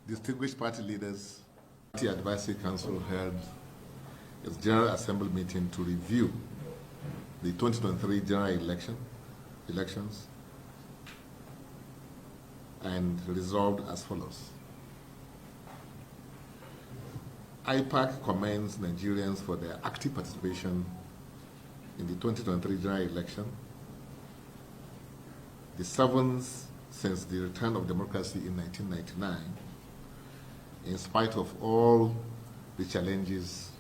Distinguished party leaders, Party Advisory Council held its General Assembly meeting to review the 2023 general elections and resolved as follows. IPAC commends Nigerians for their active participation in the 2023 general election, the seventh since the return of democracy in 1999, in spite of all the challenges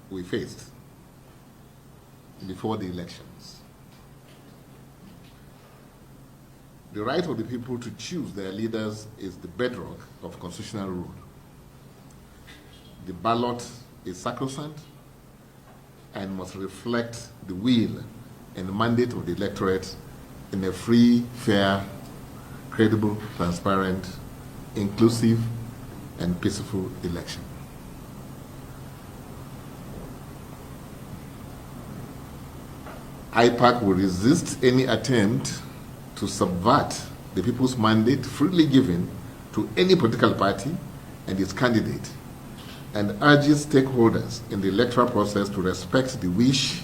we faced before the elections. The right of the people to choose their leaders is the bedrock of constitutional rule. The ballot is sacrosanct and must reflect the will and the mandate of the electorate in a free, fair, credible, transparent, inclusive, and peaceful election. IPAC will resist any attempt to subvert the people's mandate freely given to any political party and its candidate, and urges stakeholders in the electoral process to respect the wish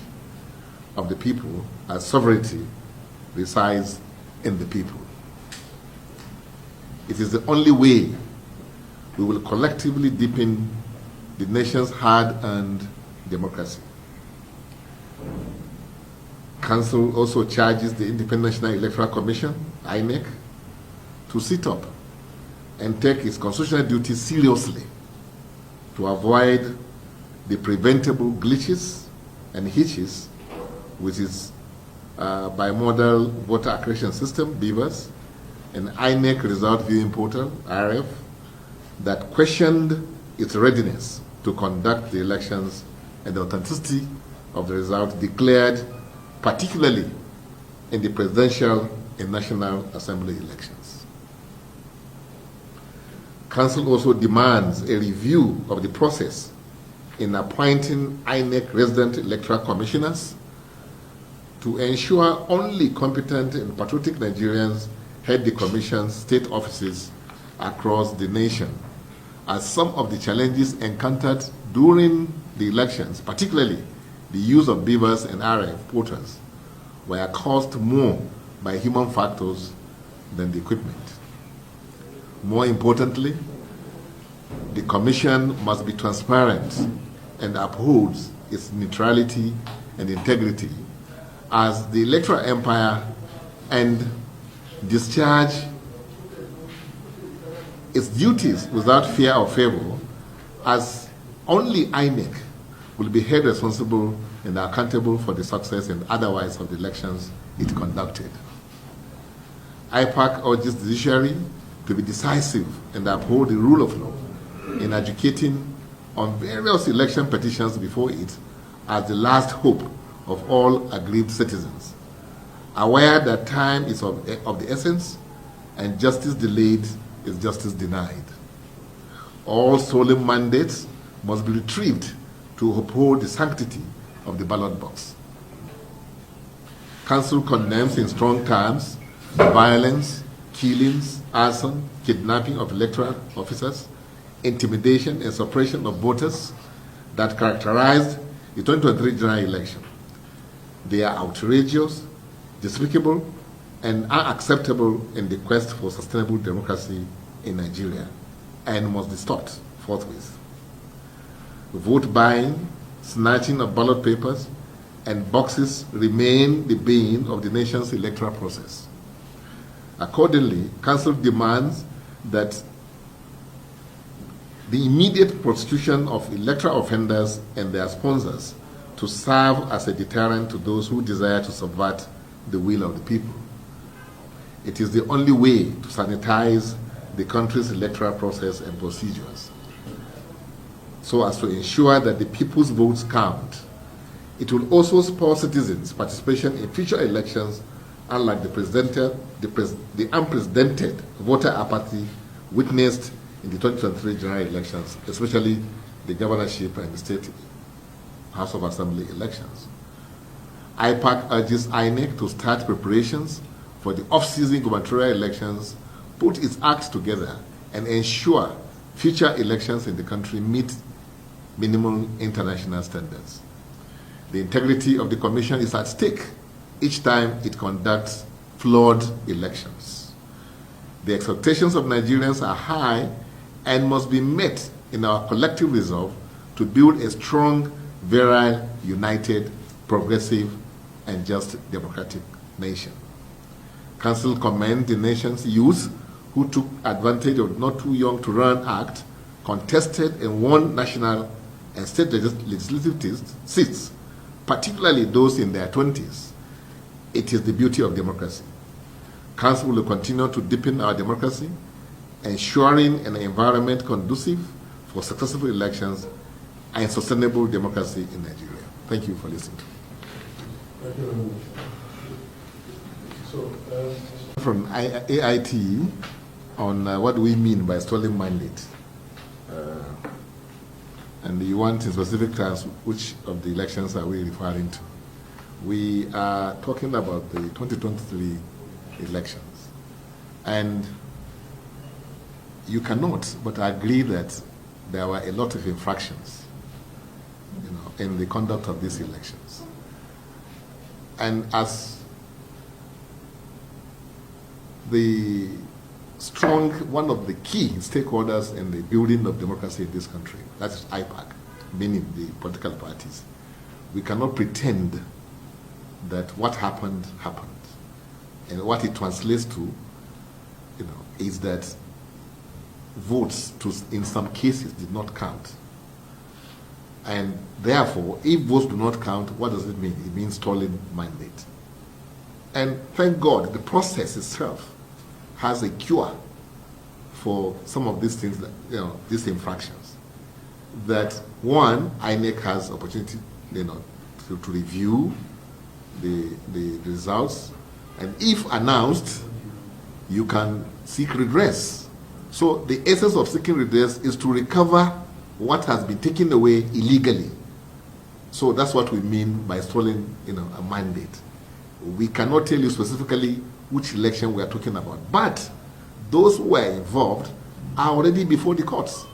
of the people as sovereignty resides in the people. It is the only way we will collectively deepen the nation's hard-earned democracy. Council also charges the Independent National Electoral Commission, INEC, to sit up and take its constitutional duty seriously to avoid the preventable glitches and hitches with its bimodal voter accreditation system, BVAS, and INEC result viewing portal, IRF, that questioned its readiness to conduct the elections and the authenticity of the result declared, particularly in the presidential and National Assembly elections. Council also demands a review of the process in appointing INEC resident electoral commissioners to ensure only competent and patriotic Nigerians head the Commission's state offices across the nation, as some of the challenges encountered during the elections, particularly the use of BVAS and RF portals, were caused more by human factors than the equipment. More importantly, the Commission must be transparent and upholds its neutrality and integrity as the electoral empire and discharge its duties without fear or favor, as only INEC will be held responsible and accountable for the success and otherwise of the elections it conducted. IPAC urges the judiciary to be decisive and uphold the rule of law in adjudicating on various election petitions before it as the last hope of all aggrieved citizens, aware that time is of the essence and justice delayed is justice denied. All solemn mandates must be retrieved to uphold the sanctity of the ballot box. Council condemns in strong terms violence, killings, arson, kidnapping of electoral officers, intimidation and suppression of voters that characterized the 2023 general election. They are outrageous, despicable, and unacceptable in the quest for sustainable democracy in Nigeria and must be stopped forthwith. Vote buying, snatching of ballot papers, and boxes remain the bane of the nation's electoral process. Accordingly, Council demands that the immediate prosecution of electoral offenders and their sponsors to serve as a deterrent to those who desire to subvert the will of the people. It is the only way to sanitize the country's electoral process and procedures, so as to ensure that the people's votes count. It will also spur citizens' participation in future elections, unlike the unprecedented voter apathy witnessed in the 2023 general elections, especially the governorship and the state House of Assembly elections. IPAC urges INEC to start preparations for the off-season gubernatorial elections put its act together and ensure future elections in the country meet minimum international standards. The integrity of the Commission is at stake each time it conducts flawed elections. The expectations of Nigerians are high and must be met in our collective resolve to build a strong, virile, united, progressive, and just democratic nation. Council commend the nation's youth who took advantage of Not Too Young to Run Act, contested and won national and state legislative seats, particularly those in their 20s. It is the beauty of democracy. Council will continue to deepen our democracy, ensuring an environment conducive for successful elections and sustainable democracy in Nigeria. Thank you for listening. Thank you very much. So, from AIT on what do we mean by stolen mandate. And you want in specific terms which of the elections are we referring to? We are talking about the 2023 elections. And you cannot but agree that there were a lot of infractions, in the conduct of these elections. And as the one of the key stakeholders in the building of democracy in this country, that is IPAC, meaning the political parties, we cannot pretend that what happened, happened. And what it translates to, is that votes in some cases did not count. And therefore, if votes do not count, what does it mean? It means stolen mandate. And thank God, the process itself has a cure for some of these things, these infractions. That one, INEC has opportunity, to review the results, and if announced, you can seek redress. So the essence of seeking redress is to recover what has been taken away illegally. So that's what we mean by stolen, a mandate. We cannot tell you specifically which election we are talking about, but those who were involved are already before the courts.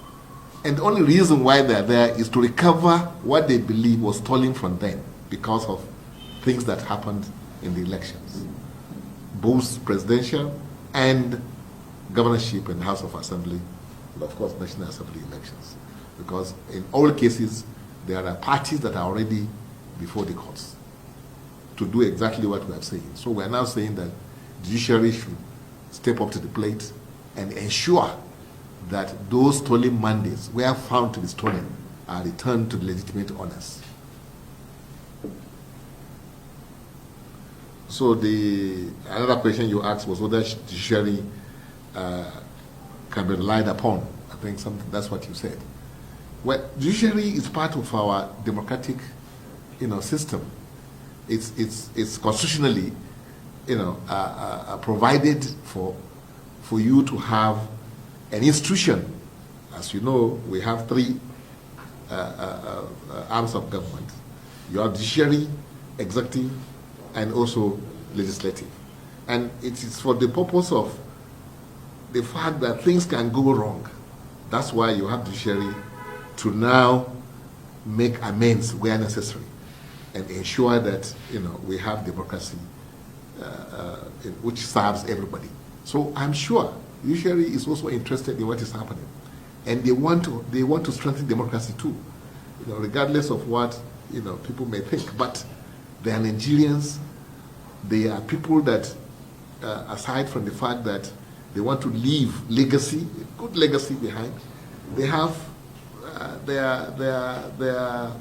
And the only reason why they're there is to recover what they believe was stolen from them because of things that happened in the elections, both presidential and governorship and House of Assembly, and of course National Assembly elections. Because in all cases, there are parties that are already before the courts to do exactly what we are saying. So we are now saying that the judiciary should step up to the plate and ensure that those stolen mandates, where found to be stolen, are returned to the legitimate owners. So another question you asked was whether judiciary can be relied upon. I think that's what you said. Well, judiciary is part of our democratic, system. It's constitutionally, provided for you to have an institution. As you know, we have three arms of government. You have judiciary, executive, and also legislative. And it is for the purpose of the fact that things can go wrong. That's why you have judiciary to now make amends where necessary and ensure that we have democracy which serves everybody. So I'm sure judiciary is also interested in what is happening, and they want to strengthen democracy too, regardless of what people may think. But they are Nigerians. They are people that, aside from the fact that they want to leave legacy, a good legacy behind, they have their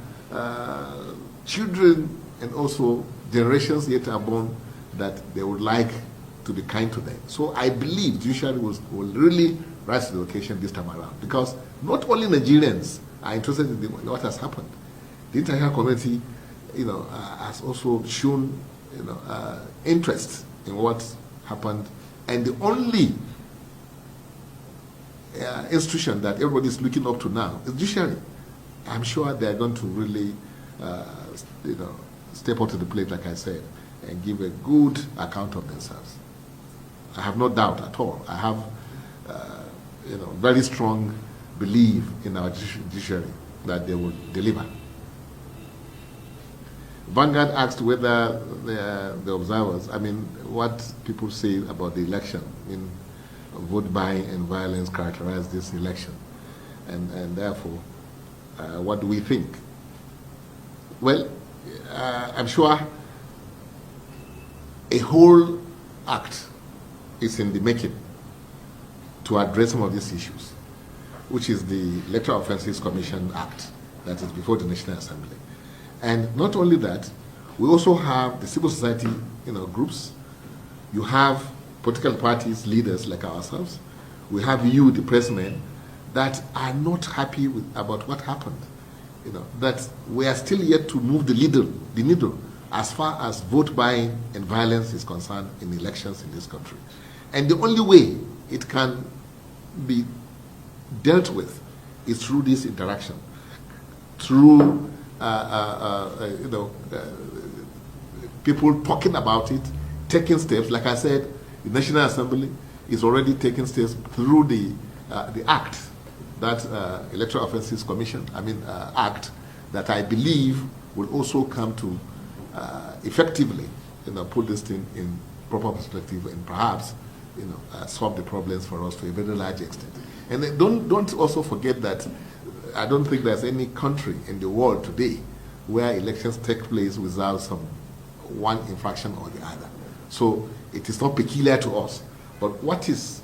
children and also generations yet unborn that they would like to be kind to them. So I believe judiciary will really rise to the occasion this time around, because not only Nigerians are interested in what has happened. The international community, has also shown, interest in what happened, and the only institution that everybody is looking up to now is judiciary. I'm sure they are going to really, step up to the plate, like I said, and give a good account of themselves. I have no doubt at all. I have, very strong belief in our judiciary that they will deliver. Vanguard asked whether the observers, what people say about the election, vote buying and violence characterize this election, and therefore, what do we think? Well, I'm sure a whole act is in the making to address some of these issues, which is the Electoral Offences Commission Act that is before the National Assembly. And not only that, we also have the civil society groups. You have political parties, leaders like ourselves. We have you, the pressmen, that are not happy about what happened. That we are still yet to move the needle as far as vote buying and violence is concerned in elections in this country. And the only way it can be dealt with is through this interaction, through people talking about it, taking steps. Like I said, the National Assembly is already taking steps through the act, that Electoral Offences Commission, Act, that I believe will also come to effectively, put this thing in proper perspective and perhaps, solve the problems for us to a very large extent. And then don't also forget that I don't think there's any country in the world today where elections take place without one infraction or the other. So it is not peculiar to us. But what is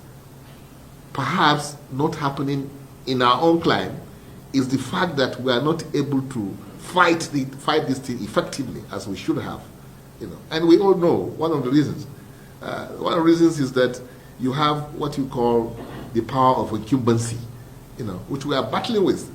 perhaps not happening in our own climate is the fact that we are not able to fight this thing effectively as we should have. And we all know one of the reasons. One of the reasons is that you have what you call the power of incumbency, which we are battling with.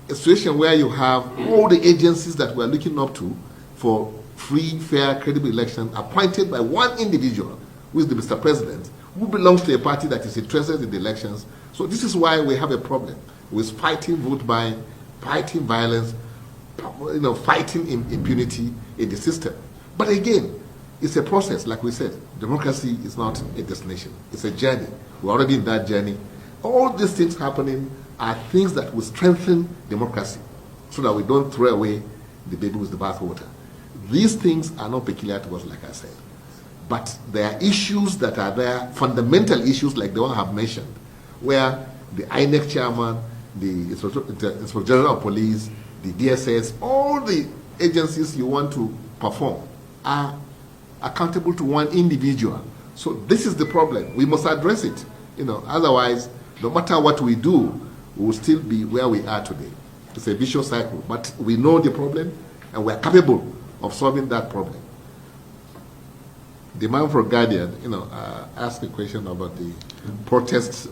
A situation where you have all the agencies that we are looking up to for free, fair, credible election appointed by one individual, who is the Mr. President, who belongs to a party that is interested in the elections. So this is why we have a problem with fighting vote buying, fighting violence, fighting impunity in the system. But again, it's a process, like we said. Democracy is not a destination. It's a journey. We're already in that journey. All these things happening are things that will strengthen democracy so that we don't throw away the baby with the bathwater. These things are not peculiar to us, like I said. But there are issues that are there, fundamental issues like the one I have mentioned, where the INEC chairman, the Inspector General of Police, the DSS, all the agencies you want to perform are accountable to one individual. So this is the problem. We must address it. Otherwise, no matter what we do, we will still be where we are today. It's a vicious cycle. But we know the problem, and we are capable of solving that problem. The man for Guardian, asked a question about the protests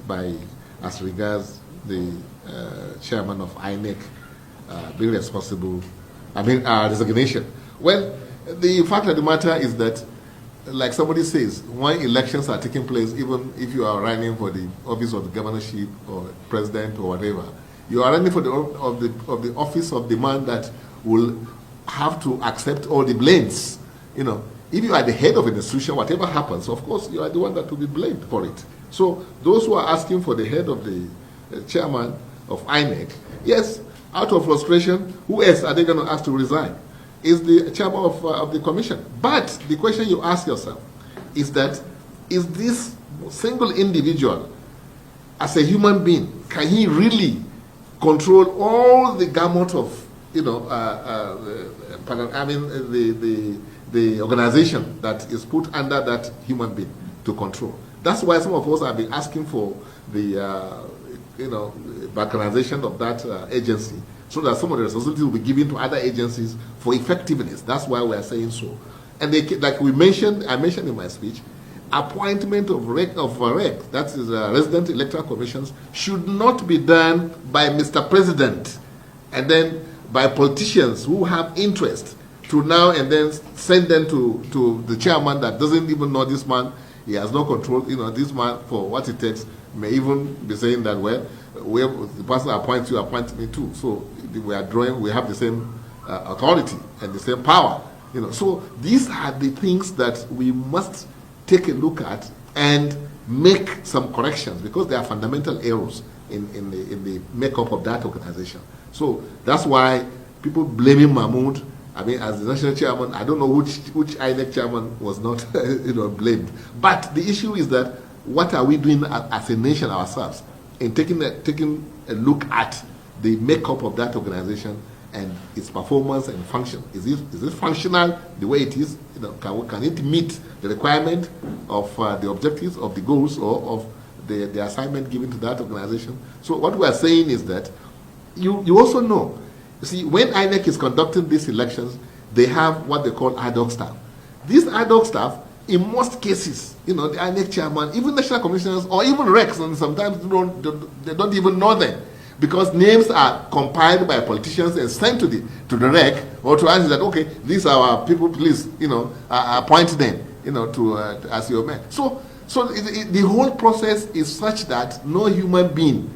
as regards the chairman of INEC being responsible, resignation. Well, the fact of the matter is that, like somebody says, when elections are taking place, even if you are running for the office of the governorship or president or whatever, you are running for the office of the man that will have to accept all the blames. If you are the head of an institution, whatever happens, of course, you are the one that will be blamed for it. So those who are asking for the head of the chairman of INEC, yes, out of frustration, who else are they going to ask to resign? Is the chairman of the commission. But the question you ask yourself is this single individual, as a human being, can he really control all the gamut of, the organization that is put under that human being to control? That's why some of us have been asking for the, balkanization of that agency, so that some of the responsibility will be given to other agencies for effectiveness. That's why we are saying so. And like I mentioned in my speech, appointment of REC, that is resident electoral commissions, should not be done by Mr. President and then by politicians who have interest to now and then send them to the chairman that doesn't even know this man. He has no control. This man, for what it takes, may even be saying that, well, the person appoints you, appoints me too. So we have the same authority and the same power. So these are the things that we must take a look at and make some corrections, because there are fundamental errors in the makeup of that organization. So that's why people blaming Mahmoud. I mean, as the national chairman, I don't know which INEC chairman was not blamed. But the issue is that what are we doing as a nation ourselves in taking a look at the makeup of that organization and its performance and function? Is it functional the way it is? Can it meet the requirement of the objectives, of the goals, or of the assignment given to that organization? So what we are saying is that you also know, you see, when INEC is conducting these elections, they have what they call ad hoc staff. These ad hoc staff, in most cases, the INEC chairman, even national commissioners, or even recs, and sometimes they don't even know them, because names are compiled by politicians and sent to the rec, or to answer that, okay, these are our people, please, appoint them, as your men. So the whole process is such that no human being,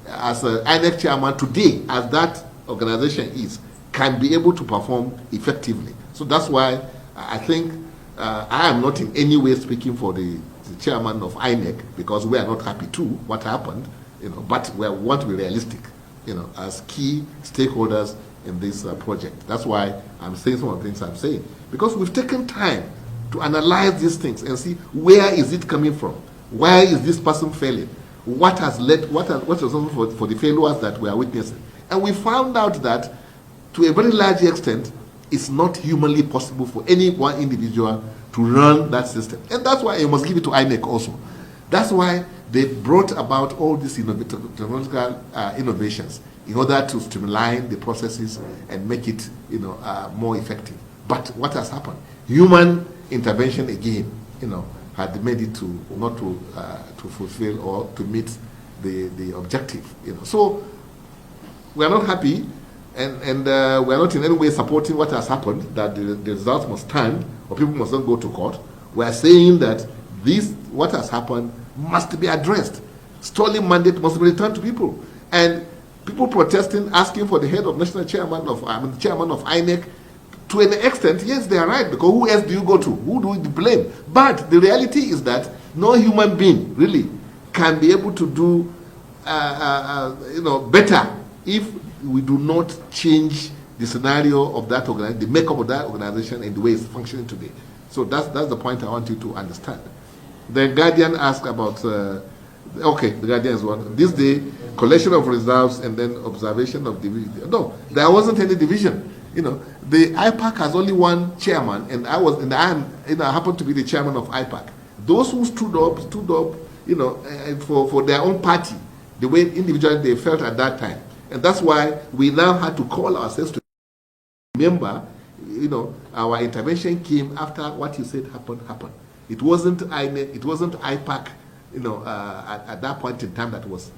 as an INEC chairman today, as that organization is, can be able to perform effectively. So that's why I think I am not in any way speaking for the chairman of INEC, because we are not happy too what happened, but we want to be realistic, as key stakeholders in this project. That's why I'm saying some of the things I'm saying, because we've taken time to analyze these things and see where is it coming from, why is this person failing, what has led, what is responsible for the failures that we are witnessing. And we found out that, to a very large extent, it's not humanly possible for any one individual to run that system. And that's why you must give it to INEC also. That's why they brought about all these technological innovations in order to streamline the processes and make it more effective. But what has happened? Human intervention again, had made it not to fulfill or to meet the objective. So we are not happy, and we are not in any way supporting what has happened, that the results must stand or people must not go to court. We are saying that what has happened must be addressed. Stolen mandate must be returned to people. And people protesting, asking for the head of national chairman of INEC, to an extent, yes, they are right, because who else do you go to? Who do you blame? But the reality is that no human being really can be able to do better if we do not change the scenario of that organization, the makeup of that organization, and the way it's functioning today. So that's the point I want you to understand. The Guardian asked about, the Guardian is one. This day, collection of results and then observation of division. No, there wasn't any division. The IPAC has only one chairman, and I happened to be the chairman of IPAC. Those who stood up, for their own party, the way individually they felt at that time. And that's why we now had to call ourselves to remember, our intervention came after what you said happened. It wasn't INEC, it wasn't IPAC, at that point in time that was,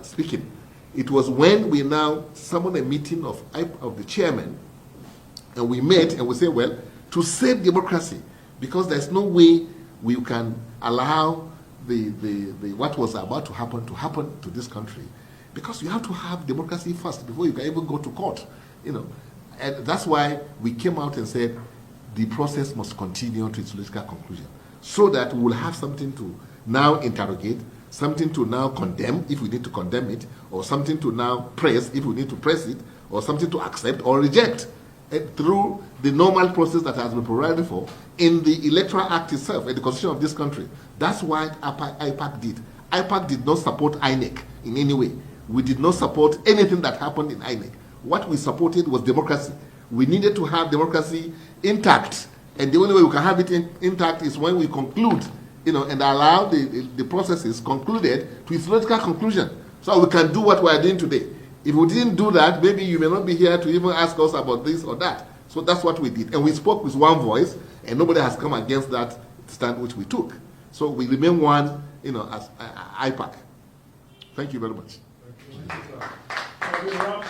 speaking. It was when we now summoned a meeting of the chairman, and we met and we said, well, to save democracy, because there's no way we can allow the what was about to happen to this country, because you have to have democracy first before you can even go to court, And that's why we came out and said the process must continue to its logical conclusion, so that we will have something to now interrogate, something to now condemn if we need to condemn it, or something to now press if we need to press it, or something to accept or reject through the normal process that has been provided for in the Electoral Act itself and the Constitution of this country. That's what IPAC did. IPAC did not support INEC in any way. We did not support anything that happened in INEC. What we supported was democracy. We needed to have democracy intact, and the only way we can have it intact is when we conclude, and allow the processes concluded to its logical conclusion, so we can do what we are doing today. If we didn't do that, maybe you may not be here to even ask us about this or that. So that's what we did, and we spoke with one voice, and nobody has come against that stand which we took. So we remain one, as IPAC. Thank you very much. Thank you.